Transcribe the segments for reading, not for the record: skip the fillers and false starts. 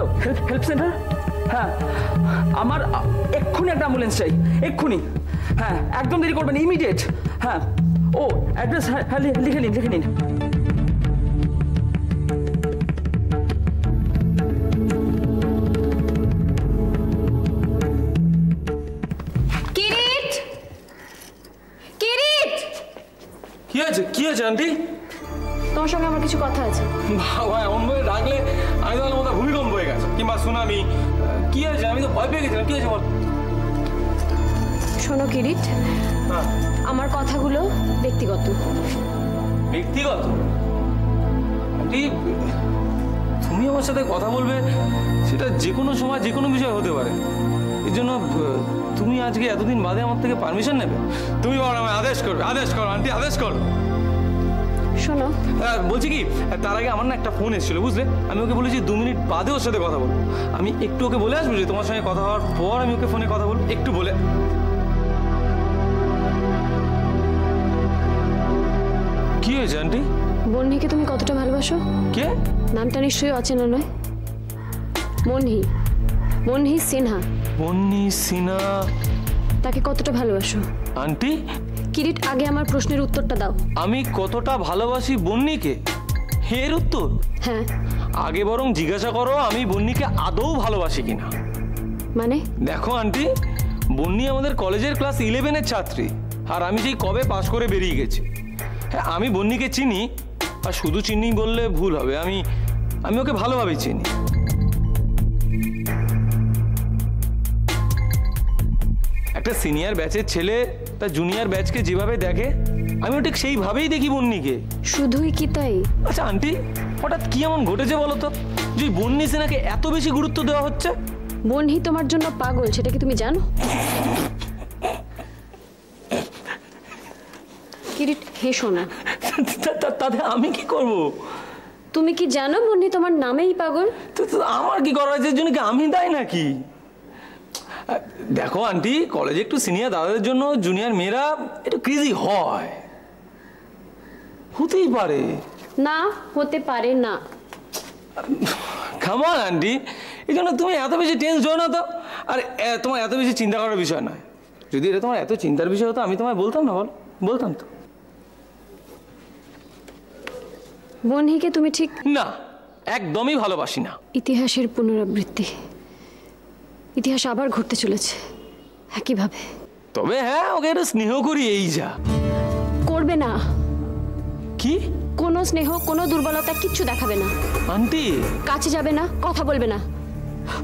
Hello, help centre? হ্যাঁ, আমার এক্ষুনি একটা অ্যাম্বুলেন্স চাই, এক্ষুনি। হ্যাঁ, একদম দেরি করবেন, ইমিডিয়েট। হ্যাঁ, ও অ্যাড্রেস, হ্যাঁ লিখে নিন, লিখে নিন। কি হয়েছে আন্টি? তোমার সঙ্গে আমার কিছু কথা আছে। বাবা, এমন ভাবে ডাকলে আমি তাহলে মতো ভূমিকম্প হয়ে গেছে কিংবা সুনামি। কি হয়েছে? আমি তো ভয় পেয়ে গেছিলাম। কি হয়েছে বল? শোনো কিরিট, আমার কথাগুলো ব্যক্তিগত। ব্যক্তিগত? আন্টি, তুমি আমার সাথে কথা বলবে সেটা যে কোনো সময় যে কোনো বিষয় হতে পারে। এর জন্য তুমি আজকে এতদিন বাদে আমার থেকে পারমিশন নেবে? তুমি বলো, আমায় আদেশ করবে। আদেশ করো আন্টি, আদেশ করো। শোনো, বলছি কি, তার আগে আমার না একটা ফোন এসেছিল, বুঝলে? আমি ওকে বলেছি 2 মিনিট বাদে ওর সাথে কথা বলবো। আমি একটু ওকে বলে আসবো যে তোমার সঙ্গে কথা হওয়ার পর আমি ওকে ফোনে কথা বলবো, একটু বলে। কি হয়েছে আন্টি? বন্নিকে তুমি কতটা ভালোবাসো? কে? নামটা নিশ্চয়ই অচেনা নয়। মনহি, মনহি সিনহা। বন্নি সিনহা? তাকে কতটা ভালোবাসো? আন্টি, কিরিট, আগে আমার প্রশ্নের উত্তরটা দাও। আমি কতটা ভালোবাসি বন্নিকে, এর উত্তর? হ্যাঁ। আগে বরং জিজ্ঞাসা করো আমি বন্নিকে আদৌ ভালোবাসি কিনা। মানে? দেখো আন্টি, বন্নি আমাদের কলেজের ক্লাস 11-এর ছাত্রী, আর আমি সেই কবে পাশ করে বেরিয়ে গেছি। হ্যাঁ, আমি বন্নিকে চিনি, আর শুধু চিনি বললে ভুল হবে, আমি ওকে ভালোভাবেই চিনি। একটা সিনিয়র ব্যাচের ছেলে তার জুনিয়র ব্যাচকে যেভাবে দেখে, আমিও ঠিক সেইভাবেই দেখি বন্নিকে। শুধুই কি তাই? আচ্ছা আন্টি, হঠাৎ কি এমন ঘটেছে বলো তো যে বন্নি সিনহাকে এত বেশি গুরুত্ব দেওয়া হচ্ছে? বন্নি তোমার জন্য পাগল, সেটা কি তুমি জানো? কিরিট, হেসো না। তাতে আমি কি করব? তুমি কি জানো বন্নি তোমার নামেই পাগল? আমার কি করার জন্য কি আমি দায় নাকি? দেখো আন্টি, কলেজে একটু সিনিয়র দাদাদের জন্য জুনিয়র মেয়েরা একটু ক্রেজি হয়, হতেই পারে। না, হতে পারে না। কাম অন আন্টি, এই জন্য তুমি এত বেশি টেন্স হও না তো। আর তোমার এত বেশি চিন্তা করার বিষয় নয়। যদি এটা তোমার এত চিন্তার বিষয় হতো আমি তোমায় বলতাম না? বলতাম তো। বন্নিকে তুমি ঠিক না, একদমই ভালোবাসি না। ইতিহাসের পুনরাবৃত্তি, ইতিহাস আবার ঘটতে চলেছে একইভাবে। তবে হ্যাঁ, ওকে একটু স্নেহ করি, এই যা। করবে না। কি? কোনো স্নেহ, কোনো দুর্বলতা কিচ্ছু দেখাবে না। আন্টি, কাছে যাবে না, কথা বলবে না,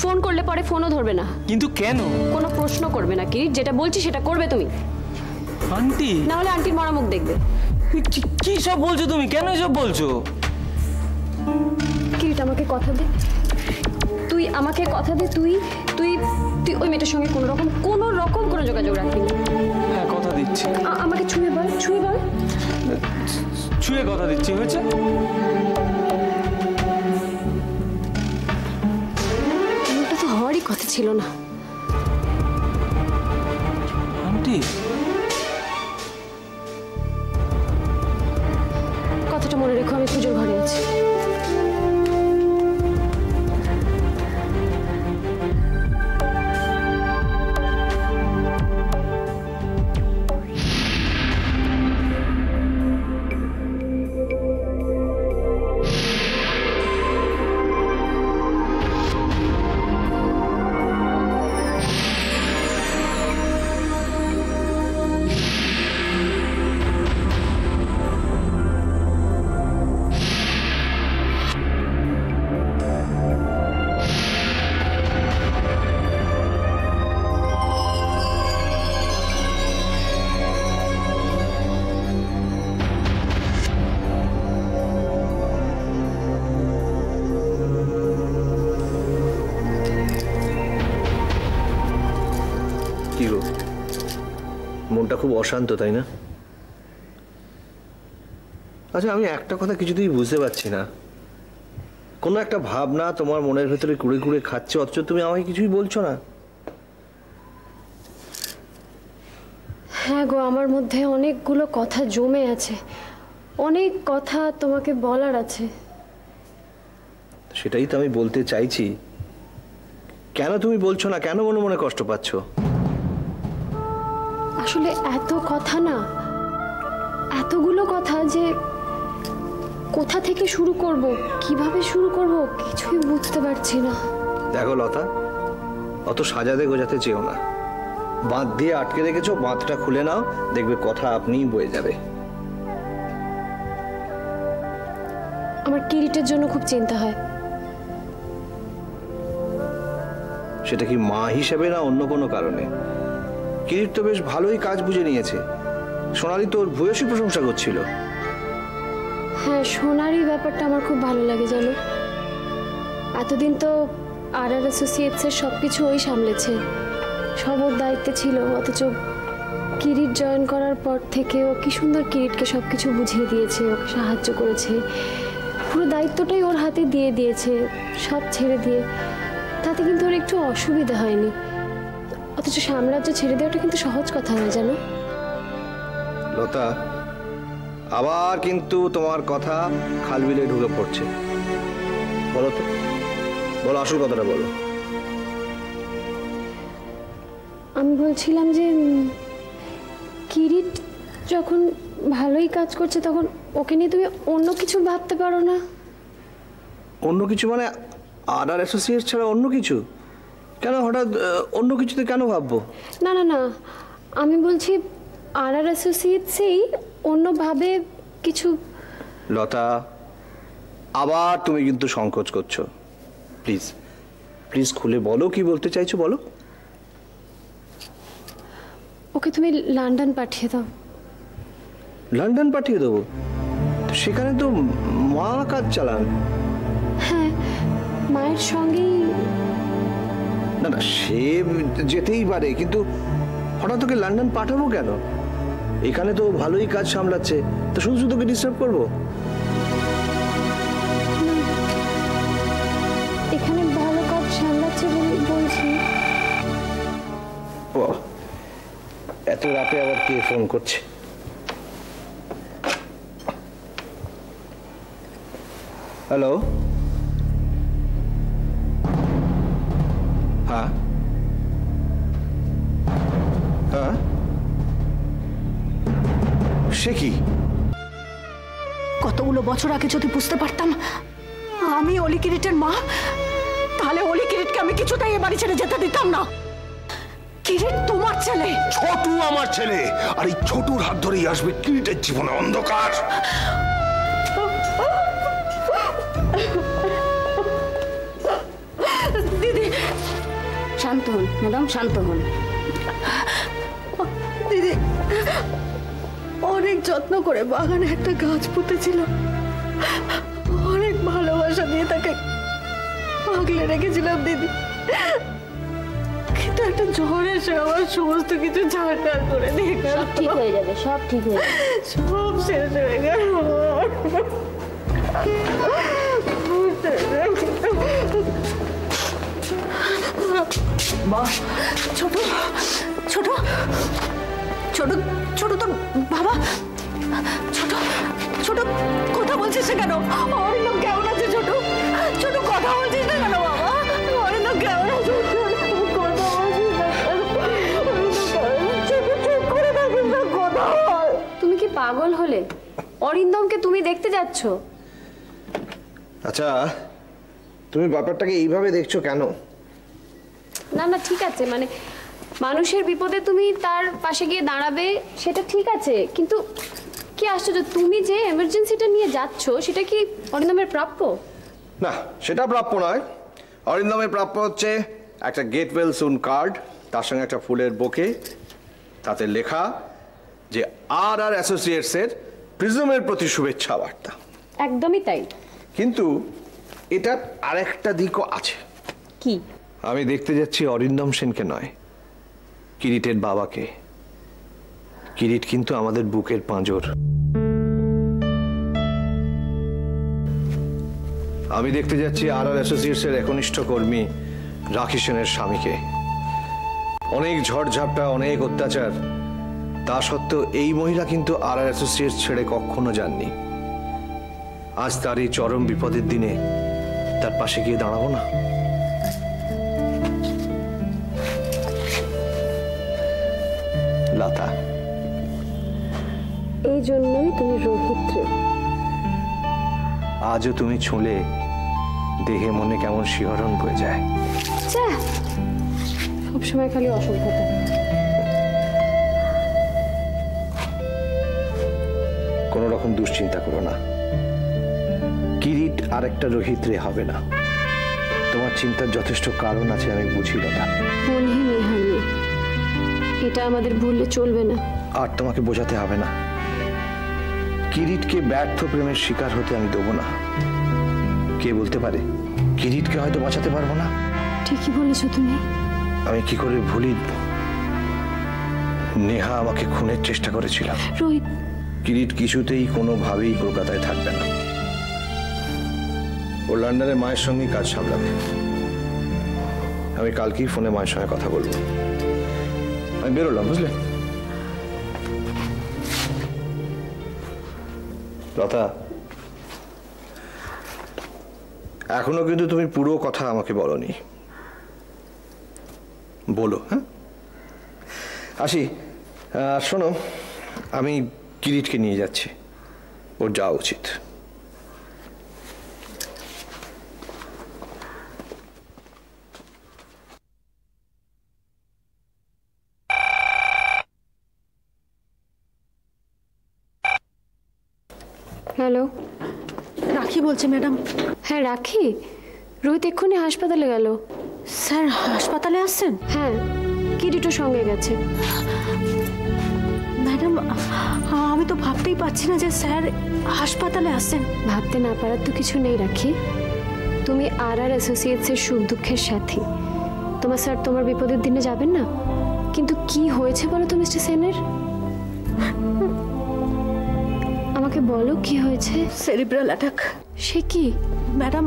ফোন করলে পরে ফোনও ধরবে না। কিন্তু কেন? কোনো প্রশ্ন করবে না কিরিট, যেটা বলছি সেটা করবে তুমি। আন্টি, না হলে আন্টির মরামুখ দেখবে। কি সব বলছো তুমি? কেন এসব বলছো? কিরিট, আমাকে কথা দে, তুই আমাকে কথা দে, তুই তুই তুই ওই মেয়েটার সঙ্গে কোনো রকম কোনো যোগাযোগ রাখবি না। হ্যাঁ, কথা দিচ্ছি। আমাকে ছুঁয়ে বল, ছুঁয়ে বল। ছুঁয়ে কথা দিচ্ছি, হয়েছে? এমনটা তো হওয়ারই কথা ছিল না। আন্টি, কথাটা মনে রেখো, আমি পুজোর ঘরে আছি। মনটা খুব অশান্ত, তাই না? আচ্ছা, আমি একটা কথা কিছুতেই বুঝতে পারছি না। কোনো একটা ভাবনা তোমার মনের ভেতরে কুড়ে কুড়ে খাচ্ছে, অথচ তুমি আমাকে কিছুই বলছো না। হ্যাঁ গো, আমার মধ্যে অনেকগুলো কথা জমে আছে, অনেক কথা তোমাকে বলার আছে। সেটাই তো আমি বলতে চাইছি, কেন তুমি বলছো না? কেন মনে মনে কষ্ট পাচ্ছ? আসলে এত কথা না, এতগুলো কথা যে কোথা থেকে শুরু করব, কিভাবে শুরু করব কিছুই বুঝতে পারছি না। দেখো লতা, অত সাজাতে গোজাতে চেও না। বাঁধ দিয়ে আটকে রেখেছো, বাঁধটা খুলে নাও, দেখবে কথা আপনিই বয়ে যাবে। আমার কিরিটের জন্য খুব চিন্তা হয়। সেটা কি মা হিসেবে না অন্য কোনো কারণে? কিরিট তো বেশ ভালোই কাজ বুঝে নিয়েছে। সোনালি তোর ভূয়সী প্রশংসা করছিল। হ্যাঁ, সোনারই ব্যাপারটা আমার খুব ভালো লাগে জানো। এতদিন তো আর অ্যাসোসিয়েটসের সব কিছু ওই সামলেছে, সব ওর দায়িত্বে ছিল। অথচ কিরিট জয়েন করার পর থেকে ও কি সুন্দর কিরিটকে সব কিছু বুঝিয়ে দিয়েছে, ওকে সাহায্য করেছে, পুরো দায়িত্বটাই ওর হাতে দিয়ে দিয়েছে, সব ছেড়ে দিয়ে। তাতে কিন্তু ওর একটু অসুবিধা হয়নি। অথচ সাম্রাজ্য ছেড়ে দেওয়াটা কিন্তু সহজ কথা নয় জানো। লতা, আবার কিন্তু তোমার কথা খালবিলে ঢুকে পড়ছে। বলো তো, বলো, আসল কথাটা বলো। আমি বলছিলাম যে কিরিট যখন ভালোই কাজ করছে তখন ওকে নিয়ে তুমি অন্য কিছু ভাবতে পারো না? অন্য কিছু মানে আর অ্যাসোসিয়েট ছাড়া অন্য কিছু? কেন হঠাৎ অন্য কিছুতে কেন ভাববো? না না না, আমি বলছি আর অ্যাসোসিয়েটসেই অন্যভাবে কিছু। লতা, আবার তুমি কিন্তু সংকোচ করছো। প্লিজ প্লিজ খুলে বলো, কি বলতে চাইছো বলো। ওকে তুমি লন্ডন পাঠিয়ে দাও। লন্ডন পাঠিয়ে দেবো? তো সেখানে তো মা কাজ চালান। হ্যাঁ, মায়ের সঙ্গেই। না না, সে যেতেই পারে, কিন্তু হঠাৎ তোকে লন্ডন পাঠাবো কেন? এখানে তো ভালোই কাজ সামলাচ্ছে, তো শুধু শুধু তোকে ডিস্টার্ব করবো? এখানে ভালো কাজ সামলাচ্ছে বলছি। ও, এত রাতে আবার কে ফোন করছে? হ্যালো, হ্যাঁ হ্যাঁ, সে কি? কতগুলো বছর আগে যদি বুঝতে পারতাম আমি অলি কিরিটের মা, তাহলে অলি কিরিটকে আমি কিছুতেই এ বাড়ি ছেড়ে যেতে দিতাম না। কিরিট তোমার ছেলে। ছোটু আমার ছেলে, আর এই ছোটুর হাত ধরেই আসবে কিরিটের জীবনে অন্ধকার। দিদি শান্ত হন ম্যাডাম, শান্ত হন। দিদি, অনেক যত্ন করে বাগানে একটা গাছ পুঁতেছিল, অনেক ভালোবাসা দিয়ে তাকে আগলে রেখেছিলাম দিদি। কিন্তু একটা ঝড় এসে আমার সমস্ত কিছু ঝাড় করে দিয়ে গেল। সব ঠিক হয়ে যাবে, সব ঠিক হয়ে যাবে। সব শেষ হয়ে গেল। ছোট ছোট ছোট ছোট তোর বাবা। ছোট ছোট কথা বলছিস না কেন? অরিন্দম কেমন আছে ছোট? ছোট কথা বলছিস না কেন বাবা? অরিন্দম কেমন আছে? কথা বলছিস না কেন? চুপ করে থাকিস না, কথা বল। তুমি কি পাগল হলে? অরিন্দমকে তুমি দেখতে যাচ্ছ? আচ্ছা, তুমি ব্যাপারটাকে এইভাবে দেখছো কেন? না না, ঠিক আছে, মানে মানুষের বিপদে তুমি তার পাশে গিয়ে দাঁড়াবে, সেটা ঠিক আছে, কিন্তু কি আশ্চর্য, তুমি যে এমার্জেন্সিটা নিয়ে যাচ্ছ সেটা কি অরিন্দমের প্রাপ্য? না, সেটা প্রাপ্য নয়। অরিন্দমের প্রাপ্য হচ্ছে একটা গেট ওয়েল সুন কার্ড, তার সঙ্গে একটা ফুলের বোকে, তাতে লেখা যে আর অ্যাসোসিয়েটসের প্রিজমের প্রতি শুভেচ্ছা বার্তা। একদমই তাই। কিন্তু এটার আরেকটা দিকও আছে। কি? আমি দেখতে যাচ্ছি অরিন্দম সেনকে নয়, কিরিটের বাবাকে। কিরিট কিন্তু আমাদের বুকের পাঁজর। আমি দেখতে যাচ্ছি আর অ্যাসোসিয়েটসের একনিষ্ঠ কর্মী রাখি সেনের স্বামীকে। অনেক ঝড়ঝাপটা, অনেক অত্যাচার, তা সত্ত্বেও এই মহিলা কিন্তু আর অ্যাসোসিয়েটস ছেড়ে কখনো যাননি। আজ তার এই চরম বিপদের দিনে তার পাশে গিয়ে দাঁড়াবো না? লতা। এই জন্যই তুমি রোহিত। আজও তুমি ছুঁলে দেখে মনে কেমন শিহরণ বয়ে যায়। সবসময় খালি অসভ্যতা। কোনো রকম দুশ্চিন্তা করো না, কিরিট আরেকটা রোহিত রে হবে না। তোমার চিন্তার যথেষ্ট কারণ আছে, আমি বুঝি লতা। মনহি নেহানি, এটা আমাদের ভুললে চলবে না। আর তোমাকে বোঝাতে হবে না, কিরিটকে ব্যর্থ প্রেমের শিকার হতে আমি দেবো না। কে বলতে পারে কিরিটকে হয়তো বাঁচাতে পারবো না। ঠিকই বলেছো তুমি। আমি কি করে ভুলি, নেহা আমাকে খুনের চেষ্টা করেছিল। রোহিত, কিরিট কিছুতেই কোনোভাবেই কলকাতায় থাকবে না। ও লন্ডনে মায়ের সঙ্গে কাজ সামলাবে। আমি কালকেই ফোনে মায়ের সঙ্গে কথা বলবো। আমি বেরোলাম, বুঝলে লতা। এখনো কিন্তু তুমি পুরো কথা আমাকে বলনি, বলো। হ্যাঁ, আসি। শোনো, আমি কিরিটকে নিয়ে যাচ্ছি, ওর যাওয়া উচিত। হ্যালো, রাখি বলছে ম্যাডাম। হ্যাঁ রাখি। রোহিত এক্ষুনি হাসপাতালে গেল। স্যার হাসপাতালে আসছেন? হ্যাঁ, কিরিটও সঙ্গে গেছে। ম্যাডাম, আমি তো ভাবতেই পারছি না যে স্যার হাসপাতালে আসছেন। ভাবতে না পারার তো কিছু নেই রাখি। তুমি আর অ্যাসোসিয়েটসের সুখ দুঃখের সাথী। তোমার স্যার তোমার বিপদের দিনে যাবেন না? কিন্তু কি হয়েছে বলো তো মিস্টার সেনের? আমাকে বলো কি হয়েছে। Cerebral attack. সে কি ম্যাডাম,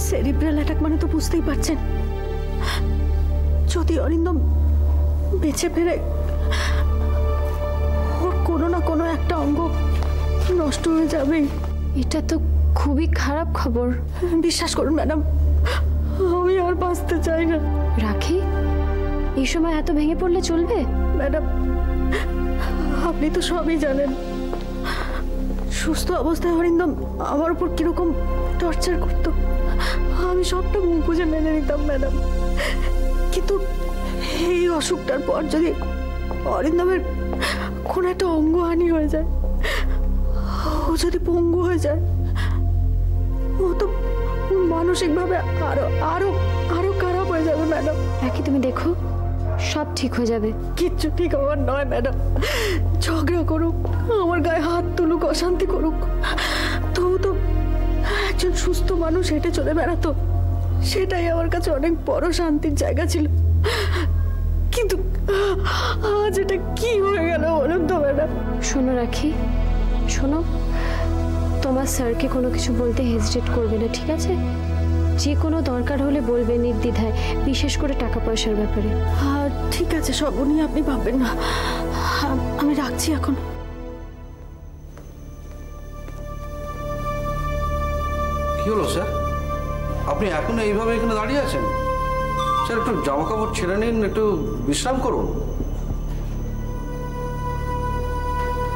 সেরিব্রাল অ্যাটাক মানে তো বুঝতেই পারছেন, যদি অরিন্দম বেঁচে ফেরে ওর কোনো না কোনো একটা অঙ্গ নষ্ট হয়ে যাবে। এটা তো খুবই খারাপ খবর। বিশ্বাস করুন ম্যাডাম, আমি আর বাঁচতে চাই না। রাখি, এই সময় এত ভেঙে পড়লে চলবে? ম্যাডাম, আপনি তো সবই জানেন। সুস্থ অবস্থায় অরিন্দম আমার উপর কিরকম টর্চার করতো, আমি সবটা মুখ বুঝে মেনে নিতাম ম্যাডাম। কিন্তু এই অসুখটার পর যদি অরিন্দমের কোনো একটা অঙ্গহানি হয়ে যায়, ও যদি পঙ্গু হয়ে যায়, ও তো মানসিকভাবে আরো আরো আরো খারাপ হয়ে যাবে ম্যাডাম। রাখি, তুমি দেখো সব ঠিক হয়ে যাবে। কিচ্ছু ঠিক হওয়ার নয় ম্যাডাম। ঝগড়া করুক, আমার গায়ে হাত তুলুক, অশান্তি করুক, তবু তো একজন সুস্থ মানুষ হেঁটে চলে বেড়াতো, সেটাই আমার কাছে অনেক বড় শান্তির জায়গা ছিল। কিন্তু আজ এটা কি হয়ে গেল বলুন তো ম্যাডাম। শোনো রাখি, শোনো, তোমার স্যারকে কোনো কিছু বলতে হেজিটেট করবে না, ঠিক আছে? যে কোনো দরকার হলে বলবে নির্দ্বিধায়, বিশেষ করে টাকা পয়সার ব্যাপারে। ঠিক আছে, সব নিয়ে আপনি ভাববেন না। আমি রাখছি এখন। কি হলো স্যার, আপনি এখনো এইভাবে এখানে দাঁড়িয়ে আছেন? স্যার একটু জামা কাপড় ছেড়ে নিন, একটু বিশ্রাম করুন।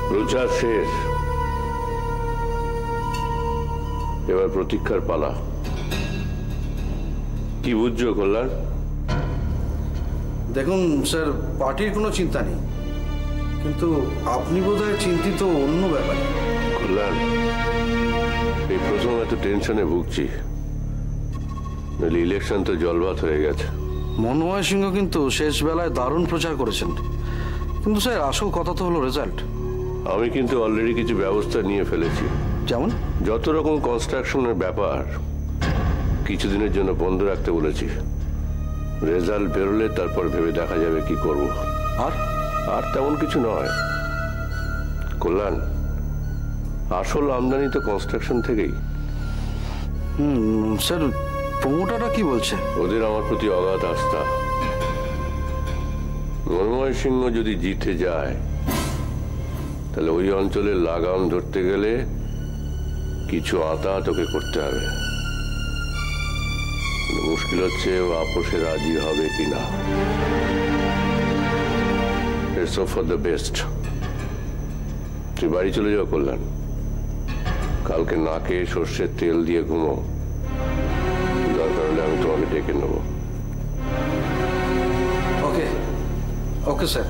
প্রচার শেষ, এবার প্রতীক্ষার পালা। কি বুঝছো কল্যাণ? দেখুন স্যার, পার্টির কোনো চিন্তা নেই, কিন্তু আপনি বোধহয় চিন্তিত অন্য ব্যাপারে। কল্যাণ, এই প্রথম এত টেনশনে ভুগছি, নইলে ইলেকশন তো জলভাত হয়ে গেছে। মনমোহন সিংহ কিন্তু শেষ বেলায় দারুণ প্রচার করেছেন, কিন্তু স্যার আসল কথা তো হলো রেজাল্ট। আমি কিন্তু অলরেডি কিছু ব্যবস্থা নিয়ে ফেলেছি। যেমন? যত রকম কনস্ট্রাকশনের ব্যাপার কিছুদিনের জন্য বন্ধ রাখতে বলেছি। রেজাল্ট বেরোলে তারপর ভেবে দেখা যাবে কি করব। আর তেমন কিছু নয় কল্যাণ, আসল আমদানি তো কনস্ট্রাকশন থেকেই। স্যার, প্রমোটাররা কি বলছে? ওদের আমার প্রতি অগাধ আস্থা। মনমোহন সিংহ যদি জিতে যায়, তাহলে ওই অঞ্চলের লাগাম ধরতে গেলে কিছু আতাতকে করতে হবে। মুশকিল হচ্ছে ও আপোষে রাজি হবে কিনা। Let's hope for the best. তুই বাড়ি চলে যাও কল্যাণ, কালকে নাকে সর্ষের তেল দিয়ে ঘুমো, দরকার হলে আমি তোমাকে ডেকে নেবো। ওকে ওকে স্যার।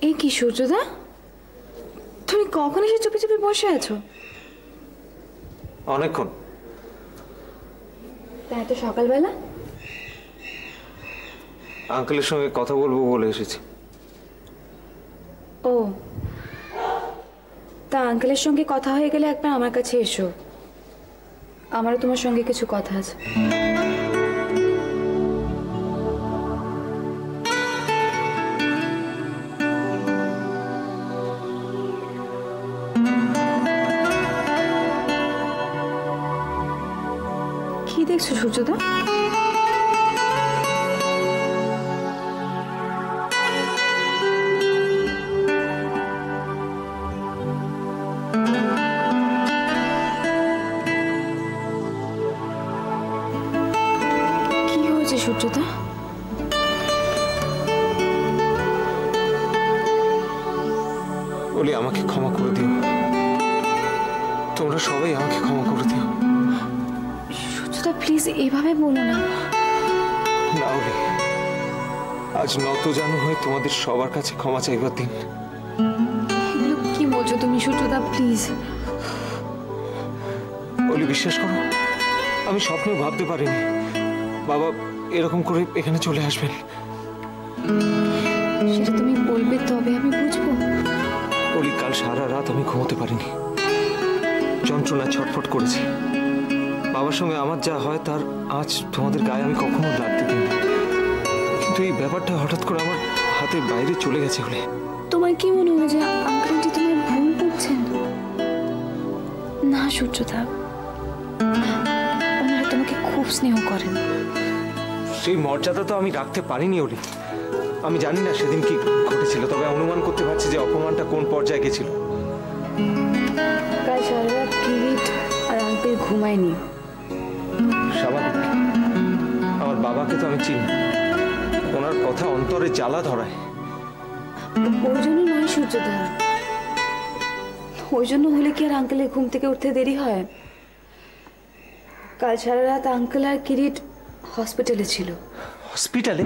এই কি সূর্যদা, তুমি কখন এসে চুপি চুপি বসে আছো? অনেকক্ষণ। তা এত সকালবেলা? আঙ্কেলের সঙ্গে কথা বলবো বলে এসেছি। ও, তা আঙ্কেলের সঙ্গে কথা হয়ে গেলে একবার আমার কাছে এসো, আমারও তোমার সঙ্গে কিছু কথা আছে। কি দেখছো সূর্যদা? কি হয়েছে সূর্যদা? বলি আমাকে ক্ষমা করে দিও, তোমরা সবাই আমাকে ক্ষমা করে দিও। সূর্যদা প্লিজ এইভাবে বলো না। না বলি, আজ নত জানু হয়ে তোমাদের সবার কাছে ক্ষমা চাইবার দিন। এগুলো কি বলছো তুমি সূর্যদা, প্লিজ। বলি বিশ্বাস করো, আমি স্বপ্নেও ভাবতে পারিনি বাবা এরকম করে এখানে চলে আসবেন। সেটা তুমি বলবে তবে আমি বুঝবো। বলি কাল সারা রাত আমি ঘুমোতে পারিনি, যন্ত্রণা ছটফট করেছি। বাবার সঙ্গে আমার যা হয় তার আজ তোমাদের গায়ে আমি কখনো লাগতে দিই, কিন্তু এই ব্যাপারটা হঠাৎ করে আমার হাতের বাইরে চলে গেছে বলে। তোমার কি মনে হয় যে আঙ্কেল আন্টি তোমায় ভুল করছেন? না সূর্যদা, ওনারা তোমাকে খুব স্নেহ করেন। সেই মর্যাদা তো আমি রাখতে পারিনি ওলি। আমি জানি না সেদিন কি ঘটেছিল, তবে অনুমান করতে পারছি যে অপমানটা কোন পর্যায়ে গেছিল। কাল সারা রাত কিরিট আর আঙ্কেল ঘুমায়নি। স্বাভাবিক, আমার বাবাকে তো আমি চিনি, ওনার কথা অন্তরে জ্বালা ধরায়। ওই জন্য নয় সূর্যদা, ওই জন্য হলে কি আর আঙ্কেলের ঘুম থেকে উঠতে দেরি হয়? কাল সারা রাত আঙ্কেল আর কিরিট হসপিটালে ছিল। হসপিটালে?